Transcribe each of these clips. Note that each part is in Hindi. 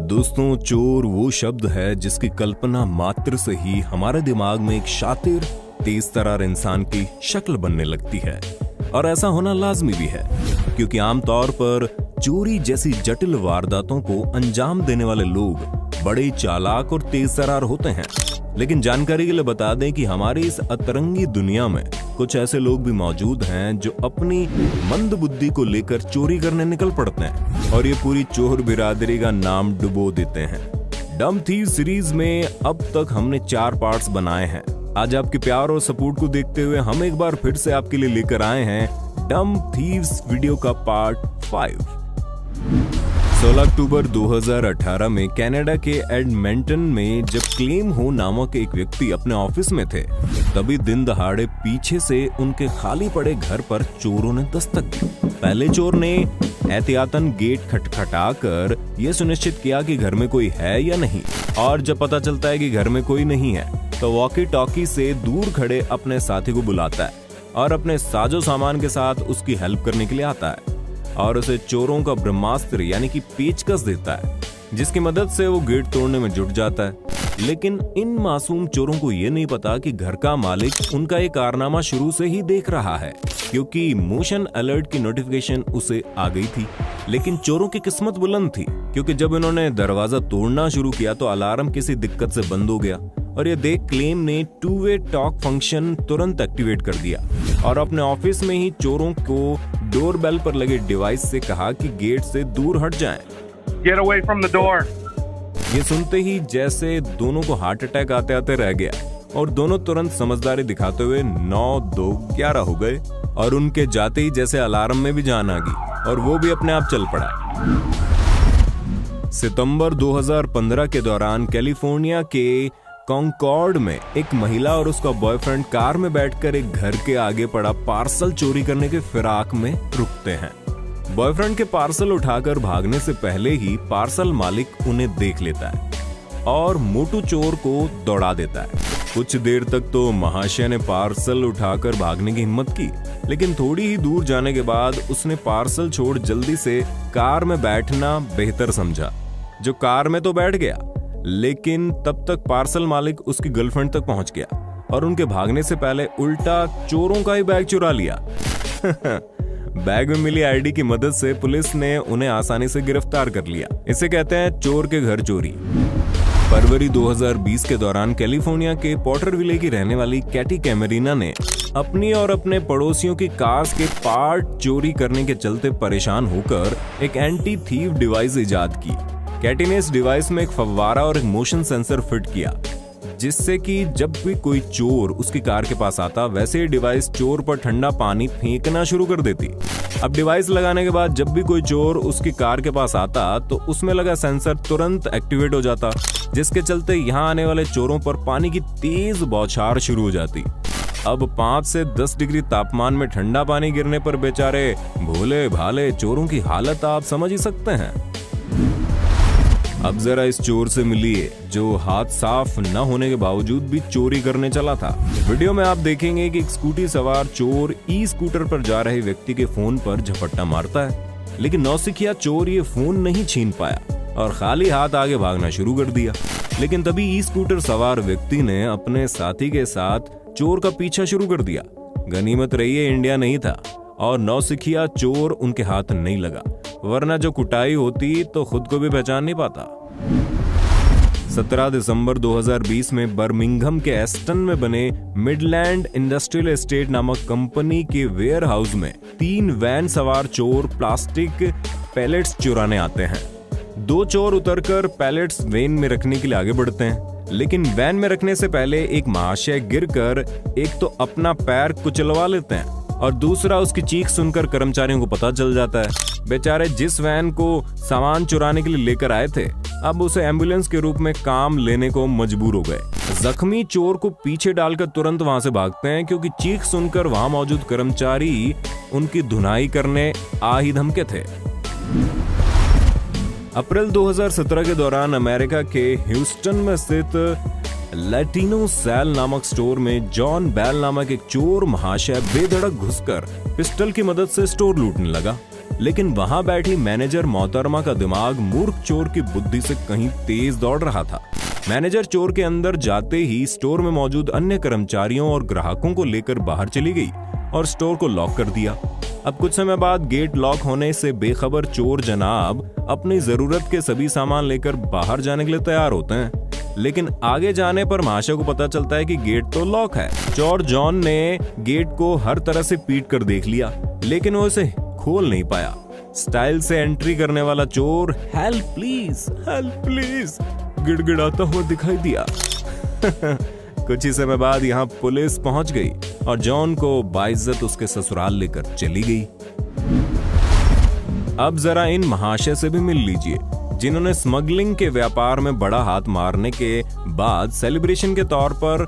दोस्तों, चोर वो शब्द है जिसकी कल्पना मात्र से ही हमारे दिमाग में एक शातिर, तेज तर्रार इंसान की शक्ल बनने लगती है। और ऐसा होना लाजमी भी है, क्योंकि आमतौर पर चोरी जैसी जटिल वारदातों को अंजाम देने वाले लोग बड़े चालाक और तेज तर्रार होते हैं। लेकिन जानकारी के लिए बता दें कि हमारी इस अतरंगी दुनिया में कुछ ऐसे लोग भी मौजूद हैं जो अपनी मंद बुद्धि को लेकर चोरी करने निकल पड़ते हैं और ये पूरी चोर बिरादरी का नाम डुबो देते हैं। डम थीव सीरीज में अब तक हमने 4 पार्ट्स बनाए हैं। आज आपके प्यार और सपोर्ट को देखते हुए हम एक बार फिर से आपके लिए लेकर आए हैं डम थीव्स वीडियो का पार्ट 5। 16 अक्टूबर 2018 में कनाडा के एडमंटन में जब क्लेम हो नामक एक व्यक्ति अपने ऑफिस में थे, तभी दिन दहाड़े पीछे से उनके खाली पड़े घर पर चोरों ने दस्तक दी। पहले चोर ने एहतियातन गेट खटखटाकर यह सुनिश्चित किया कि घर में कोई है या नहीं, और जब पता चलता है कि घर में कोई नहीं है तो वॉकी टॉकी से दूर खड़े अपने साथी को बुलाता है और अपने साजो सामान के साथ उसकी हेल्प करने के लिए आता है और उसे चोरों का ब्रह्मास्त्र यानी कि पेचकस देता है, जिसकी मदद से वो गेट तोड़ने में जुट जाता है। लेकिन इन मासूम चोरों को ये नहीं पता कि घर का मालिक उनका ये कारनामा शुरू से ही देख रहा है, क्योंकि मोशन अलर्ट की नोटिफिकेशन उसे आ गई थी। लेकिन चोरों की किस्मत बुलंद थी, क्योंकि जब इन्होंने दरवाजा तोड़ना शुरू किया तो अलार्म किसी दिक्कत से बंद हो गया और ये देख क्लेम ने 2-वे टॉक फंक्शन तुरंत एक्टिवेट कर दिया और अपने ऑफिस में ही चोरों को डोरबेल पर लगे डिवाइस से कहा कि गेट से दूर हट जाएं। Get away from the door. ये सुनते ही जैसे दोनों को हार्ट अटैक आते आते रह गया और दोनों तुरंत समझदारी दिखाते हुए 9-2-11 हो गए और उनके जाते ही जैसे अलार्म में भी जान आ गई और वो भी अपने आप चल पड़ा। सितंबर 2015 के दौरान कैलिफोर्निया के कॉन्कॉर्ड में एक महिला और उसका बॉयफ्रेंड कार में बैठकर एक घर के आगे पड़ा पार्सल चोरी करने के फिराक में रुकते हैं। बॉयफ्रेंड के पार्सल उठाकर भागने से पहले ही पार्सल मालिक उन्हें देख लेता है और मोटू चोर को दौड़ा देता है। कुछ देर तक तो महाशय ने पार्सल उठाकर भागने की हिम्मत की, लेकिन थोड़ी ही दूर जाने के बाद उसने पार्सल छोड़ जल्दी से कार में बैठना बेहतर समझा। जो कार में तो बैठ गया, लेकिन तब तक पार्सल मालिक उसकी गर्लफ्रेंड तक पहुंच गया और उनके भागने से पहले उल्टा चोरों का ही बैग चुरा लिया। बैग में मिली आईडी की मदद से पुलिस ने उन्हें आसानी से गिरफ्तार कर लिया। इसे कहते हैं चोर के घर चोरी। फरवरी 2020 के दौरान कैलिफोर्निया के पोर्टरविले की रहने वाली कैटी कैमरीना ने अपनी और अपने पड़ोसियों की कार्स के पार्ट चोरी करने के चलते परेशान होकर एक एंटी थीव डिवाइस इजाद की। कैटी ने इस डिवाइस में एक फव्वारा और एक मोशन सेंसर फिट किया, जिससे कि जब भी कोई चोर उसकी कार के पास आता, वैसे ही डिवाइस चोर पर ठंडा पानी फेंकना शुरू कर देती। अब डिवाइस लगाने के बाद जब भी कोई चोर उसकी कार के पास आता तो उसमें लगा सेंसर तुरंत एक्टिवेट हो जाता, जिसके चलते यहाँ आने वाले चोरों पर पानी की तेज बौछार शुरू हो जाती। अब 5 से 10 डिग्री तापमान में ठंडा पानी गिरने पर बेचारे भोले भाले चोरों की हालत आप समझ ही सकते हैं। अब जरा इस चोर से मिलिए जो हाथ साफ न होने के बावजूद भी चोरी करने चला था। वीडियो में आप देखेंगे कि एक स्कूटी सवार चोर ई स्कूटर पर जा रहे व्यक्ति के फोन पर झपट्टा मारता है, लेकिन नौसिखिया चोर ये फोन नहीं छीन पाया और खाली हाथ आगे भागना शुरू कर दिया। लेकिन तभी ई स्कूटर सवार व्यक्ति ने अपने साथी के साथ चोर का पीछा शुरू कर दिया। गनीमत रही है इंडिया नहीं था और नौसिखिया चोर उनके हाथ नहीं लगा, वरना जो कुटाई होती तो खुद को भी पहचान नहीं पाता। 17 दिसंबर 2020 में बर्मिंघम के एस्टन में बने मिडलैंड इंडस्ट्रियल एस्टेट नामक कंपनी के वेयर हाउस में 3 वैन सवार चोर प्लास्टिक पैलेट्स चुराने आते हैं। 2 चोर उतरकर पैलेट्स वैन में रखने के लिए आगे बढ़ते हैं, लेकिन वैन में रखने से पहले एक महाशय गिरकर एक तो अपना पैर कुचलवा लेते हैं और दूसरा उसकी चीख सुनकर कर्मचारियों को पता चल जाता है। बेचारे जिस वैन को सामान चुराने के लिए लेकर आए थे, अब उसे एम्बुलेंस के रूप में काम लेने को मजबूर हो गए। जख्मी चोर को पीछे डालकर तुरंत वहां से भागते हैं, क्योंकि चीख सुनकर वहां मौजूद कर्मचारी उनकी धुनाई करने आ ही धमके थे। अप्रैल 2017 के दौरान अमेरिका के ह्यूस्टन में स्थित लैटिनो सेल नामक स्टोर में जॉन बेल नामक एक चोर महाशय बेधड़क घुसकर पिस्टल की मदद से स्टोर लूटने लगा। लेकिन वहां बैठी मैनेजर मोहतरमा का दिमाग मूर्ख चोर की बुद्धि से कहीं तेज दौड़ रहा था। मैनेजर चोर के अंदर जाते ही स्टोर में मौजूद अन्य कर्मचारियों और ग्राहकों को लेकर बाहर चली गई और स्टोर को लॉक कर दिया। अब कुछ समय बाद गेट लॉक होने से बेखबर चोर जनाब अपनी जरूरत के सभी सामान लेकर बाहर जाने के लिए तैयार होते हैं, लेकिन आगे जाने पर महाशय को पता चलता है कि गेट तो लॉक है। चोर जॉन ने गेट को हर तरह से पीट कर देख लिया, लेकिन वो इसे खोल नहीं पाया। स्टाइल से एंट्री करने वाला चोर हेल्प प्लीज गिड़गिड़ाता हुआ दिखाई दिया। कुछ ही समय बाद यहाँ पुलिस पहुंच गई और जॉन को बाइज्जत उसके ससुराल लेकर चली गई। अब जरा इन महाशय से भी मिल लीजिए, जिन्होंने स्मगलिंग के व्यापार में बड़ा हाथ मारने के बाद सेलिब्रेशन के तौर पर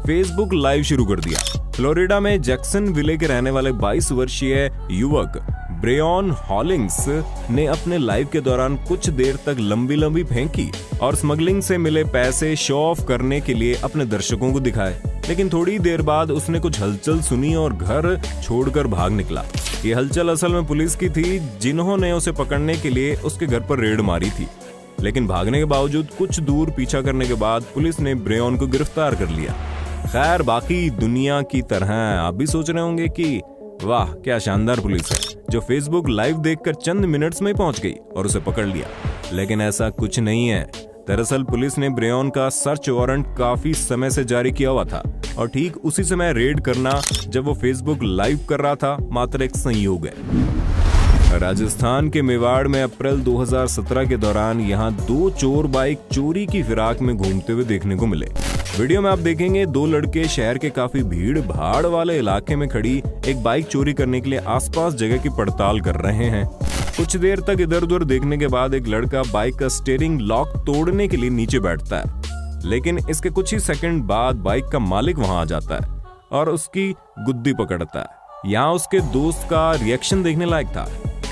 फेसबुक लाइव शुरू कर दिया। फ्लोरिडा में जैक्सनविले के रहने वाले 22 वर्षीय युवक ब्रेयन हॉलिंग्स ने अपने लाइव के दौरान कुछ देर तक लंबी फेंकी और स्मगलिंग से मिले पैसे शो ऑफ करने के लिए अपने दर्शकों को दिखाए। लेकिन थोड़ी देर बाद उसने कुछ हलचल सुनी और घर छोड़कर भाग निकला। ये हलचल असल में पुलिस की थी, जिन्होंने उसे पकड़ने के लिए उसके घर पर रेड मारी थी। लेकिन भागने के बावजूद कुछ दूर पीछा करने के बाद पुलिस ने ब्रेयन को गिरफ्तार कर लिया। खैर, बाकी दुनिया की तरह आप भी सोच रहे होंगे कि वाह क्या शानदार पुलिस है, जो फेसबुक लाइव देखकर चंद मिनट्स में पहुंच गई और उसे पकड़ लिया। लेकिन ऐसा कुछ नहीं है। दरअसल पुलिस ने ब्रेयन का सर्च वारंट काफी समय से जारी किया हुआ था और ठीक उसी समय रेड करना जब वो फेसबुक लाइव कर रहा था मात्र एक संयोग है। राजस्थान के मेवाड़ में अप्रैल 2017 के दौरान यहाँ 2 चोर बाइक चोरी की फिराक में घूमते हुए देखने को मिले। वीडियो में आप देखेंगे 2 लड़के शहर के काफी भीड़ भाड़ वाले इलाके में खड़ी एक बाइक चोरी करने के लिए आसपास जगह की पड़ताल कर रहे हैं। कुछ देर तक इधर उधर देखने के बाद एक लड़का बाइक का स्टीयरिंग लॉक तोड़ने के लिए नीचे बैठता है, लेकिन इसके कुछ ही सेकंड बाद बाइक का मालिक वहां आ जाता है और उसकी गुद्दी पकड़ता है। यहाँ उसके दोस्त का रिएक्शन देखने लायक था।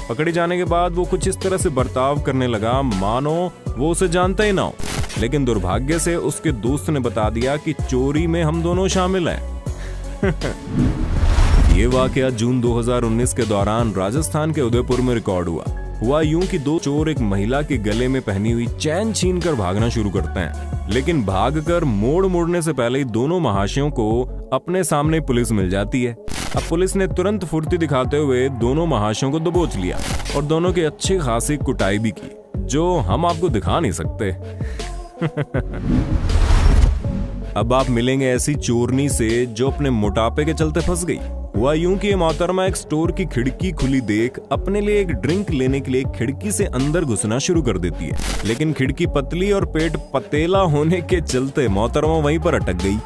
पकड़े जाने के बाद वो कुछ इस तरह से बर्ताव करने लगा मानो वो उसे जानता ही ना हो, लेकिन दुर्भाग्य से उसके दोस्त ने बता दिया कि चोरी में हम दोनों शामिल हैं। ये वाकया जून 2019 के दौरान राजस्थान के उदयपुर में रिकॉर्ड हुआ यूं कि 2 चोर एक महिला के गले में पहनी हुई चैन छीनकर भागना शुरू करते हैं, लेकिन भागकर मोड़ने से पहले ही दोनों महाशयों को अपने सामने पुलिस मिल जाती है। अब पुलिस ने तुरंत फुर्ती दिखाते हुए दोनों महाशयों को दबोच लिया और दोनों की अच्छी खासी कुटाई भी की, जो हम आपको दिखा नहीं सकते। अब आप मिलेंगे ऐसी चोरनी से जो अपने मोटापे के चलते फंस गई। हुआ यूं कि मोहतरमा एक स्टोर की खिड़की खुली देख अपने लिए एक ड्रिंक लेने के लिए खिड़की से अंदर घुसना शुरू कर देती है, लेकिन खिड़की पतली और पेट पतेला होने के चलते मोहतरमा वहीं पर अटक गई।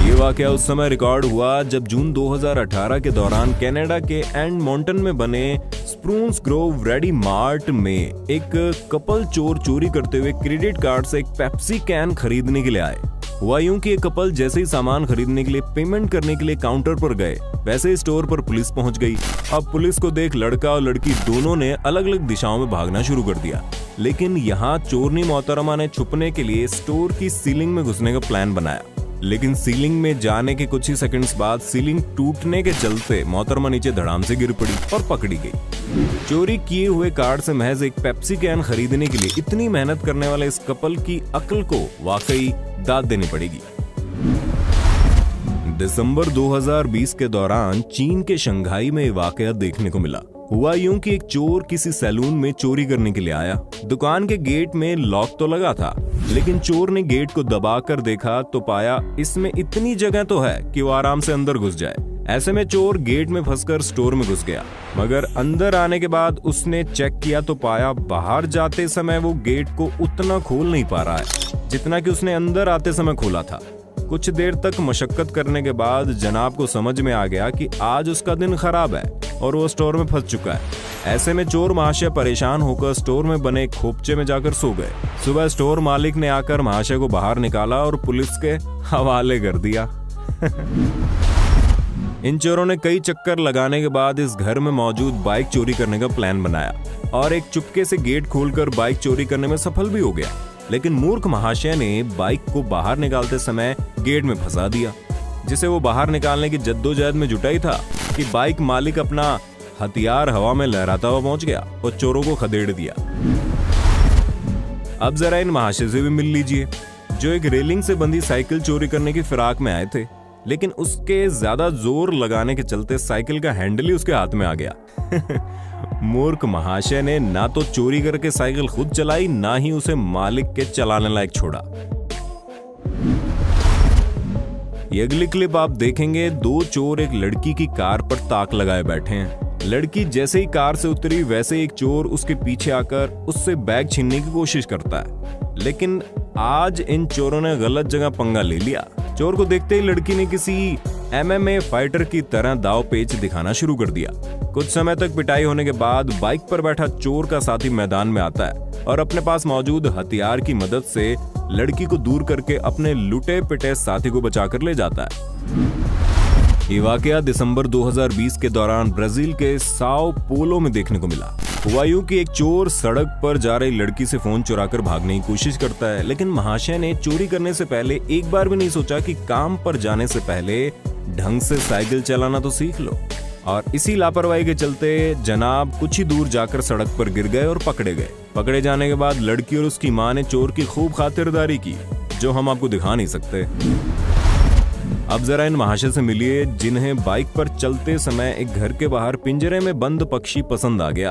ये वाकया उस समय रिकॉर्ड हुआ जब जून 2018 के दौरान कनाडा के एडमंटन में बने स्प्रून्स ग्रोव रेडी मार्ट में एक कपल चोरी करते हुए क्रेडिट कार्ड से एक पेप्सी कैन खरीदने के लिए आए। हुआ यूं कि एक कपल जैसे ही सामान खरीदने के लिए पेमेंट करने के लिए काउंटर पर गए, वैसे ही स्टोर पर पुलिस पहुंच गई। अब पुलिस को देख लड़का और लड़की दोनों ने अलग अलग दिशाओं में भागना शुरू कर दिया, लेकिन यहाँ चोरनी मोहतरमा ने छुपने के लिए स्टोर की सीलिंग में घुसने का प्लान बनाया। लेकिन सीलिंग में जाने के कुछ ही सेकंड्स बाद सीलिंग टूटने के चलते मोहतरमा नीचे धड़ाम से गिर पड़ी और पकड़ी गई। चोरी किए हुए कार्ड से महज एक पेप्सी कैन खरीदने के लिए इतनी मेहनत करने वाले इस कपल की अक्ल को वाकई दाद देनी पड़ेगी। दिसंबर 2020 के दौरान चीन के शंघाई में वाकया देखने को मिला। हुआ यूं कि एक चोर किसी सैलून में चोरी करने के लिए आया। दुकान के गेट में लॉक तो लगा था, लेकिन चोर ने गेट को दबाकर देखा तो पाया इसमें इतनी जगह तो है कि वो आराम से अंदर घुस जाए। ऐसे में चोर गेट में फंसकर स्टोर में घुस गया, मगर अंदर आने के बाद उसने चेक किया तो पाया बाहर जाते समय वो गेट को उतना खोल नहीं पा रहा है जितना कि उसने अंदर आते समय खोला था। कुछ देर तक मशक्कत करने के बाद जनाब को समझ में आ गया कि आज उसका दिन खराब है और वो स्टोर में फंस चुका है। ऐसे में चोर महाशय परेशान होकर स्टोर में बने खोपचे में जाकर सो गए। सुबह स्टोर मालिक ने आकर महाशय को बाहर निकाला और पुलिस के हवाले कर दिया। इन चोरों ने कई चक्कर लगाने के बाद इस घर में मौजूद बाइक चोरी करने का प्लान बनाया और एक चुपके से गेट खोलकर बाइक चोरी करने में सफल भी हो गया। लेकिन मूर्ख महाशय ने बाइक को बाहर निकालते समय गेट में फंसा दिया, जिसे वो बाहर निकालने की जद्दोजहद में जुटा ही था कि बाइक मालिक अपना हथियार हवा में लहराता हुआ पहुंच गया और चोरों को खदेड़ दिया। अब जरा इन महाशय से भी मिल लीजिए, जो एक रेलिंग से बंधी साइकिल चोरी करने की फिराक में आए थे, लेकिन उसके ज्यादा जोर लगाने के चलते साइकिल का हैंडल ही उसके हाथ में आ गया। मूर्ख महाशय ने ना तो चोरी करके साइकिल खुद चलाई, ना ही उसे मालिक के चलाने लायक छोड़ा। ये अगली क्लिप आप देखेंगे, दो चोर एक लड़की की कार पर ताक लगाए बैठे हैं। लड़की जैसे ही कार से उतरी वैसे ही एक चोर उसके पीछे आकर उससे बैग छीनने की कोशिश करता है, लेकिन आज इन चोरों ने गलत जगह पंगा ले लिया। चोर को देखते ही लड़की ने किसी MMA फाइटर की तरह दाव पेच दिखाना शुरू कर दिया। कुछ समय तक पिटाई होने के बाद बाइक पर बैठा चोर का साथी मैदान में आता है और अपने पास मौजूद हथियार की मदद से लड़की को दूर करके अपने लुटे पिटे साथी को बचाकर ले जाता है। ये वाकया दिसंबर 2020 के दौरान ब्राजील के साओ पोलो में देखने को मिला। हुआ यूं कि एक चोर सड़क पर जा रही लड़की से फोन चुराकर भागने की कोशिश करता है, लेकिन महाशय ने चोरी करने से पहले एक बार भी नहीं सोचा कि काम पर जाने से पहले ढंग से साइकिल चलाना तो सीख लो। और इसी लापरवाही के चलते जनाब कुछ ही दूर जाकर सड़क पर गिर गए और पकड़े गए। पकड़े जाने के बाद लड़की और उसकी मां ने चोर की खूब खातिरदारी की, जो हम आपको दिखा नहीं सकते। अब जरा इन महाशय से मिलिए, जिन्हें बाइक पर चलते समय एक घर के बाहर पिंजरे में बंद पक्षी पसंद आ गया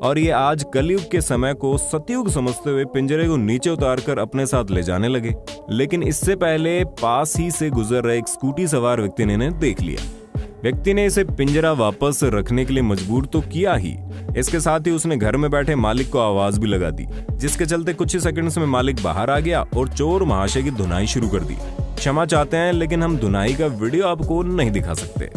और ये आज कलयुग के समय को सतयुग समझते हुए पिंजरे को नीचे उतारकर अपने साथ ले जाने लगे। लेकिन इससे पहले पास ही से गुजर रहे एक स्कूटी सवार व्यक्ति ने इन्हें देख लिया। व्यक्ति ने इसे पिंजरा वापस रखने के लिए मजबूर तो किया ही, इसके साथ ही उसने घर में बैठे मालिक को आवाज भी लगा दी, जिसके चलते कुछ ही सेकंड्स में मालिक बाहर आ गया और चोर महाशय की धुनाई शुरू कर दी। क्षमा चाहते हैं, लेकिन हम धुनाई का वीडियो आपको नहीं दिखा सकते।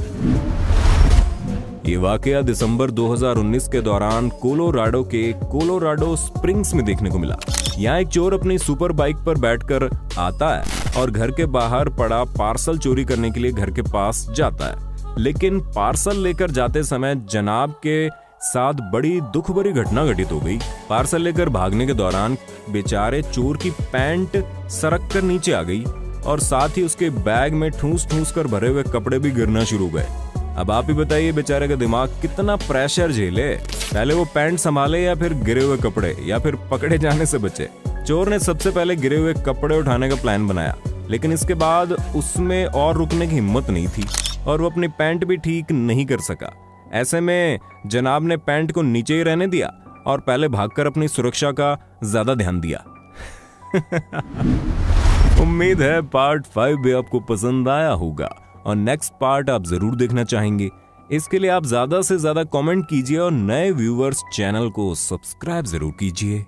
ये वाकया दिसंबर 2019 के दौरान कोलोराडो के कोलोराडो स्प्रिंग्स में देखने को मिला। यहाँ एक चोर अपनी सुपर बाइक पर बैठकर आता है और घर के बाहर पड़ा पार्सल चोरी करने के लिए घर के पास जाता है, लेकिन पार्सल लेकर जाते समय जनाब के साथ बड़ी दुख भरी घटना घटित हो गई। पार्सल लेकर भागने के दौरान बेचारे चोर की पैंट सरक कर नीचे आ गई और साथ ही उसके बैग में ठूस ठूस कर भरे हुए कपड़े भी गिरना शुरू हो गए। अब आप ही बताइए बेचारे का दिमाग कितना प्रेशर झेले, पहले वो पैंट संभाले या फिर गिरे हुए कपड़े, या फिर पकड़े जाने से बचे। चोर ने सबसे पहले गिरे हुए कपड़े उठाने का प्लान बनाया, लेकिन इसके बाद उसमें और रुकने की हिम्मत नहीं थी और वो अपनी पैंट भी ठीक नहीं कर सका। ऐसे में जनाब ने पैंट को नीचे ही रहने दिया और पहले भागकर अपनी सुरक्षा का ज्यादा ध्यान दिया। उम्मीद है पार्ट 5 भी आपको पसंद आया होगा और नेक्स्ट पार्ट आप जरूर देखना चाहेंगे। इसके लिए आप ज्यादा से ज्यादा कमेंट कीजिए और नए व्यूअर्स चैनल को सब्सक्राइब जरूर कीजिए।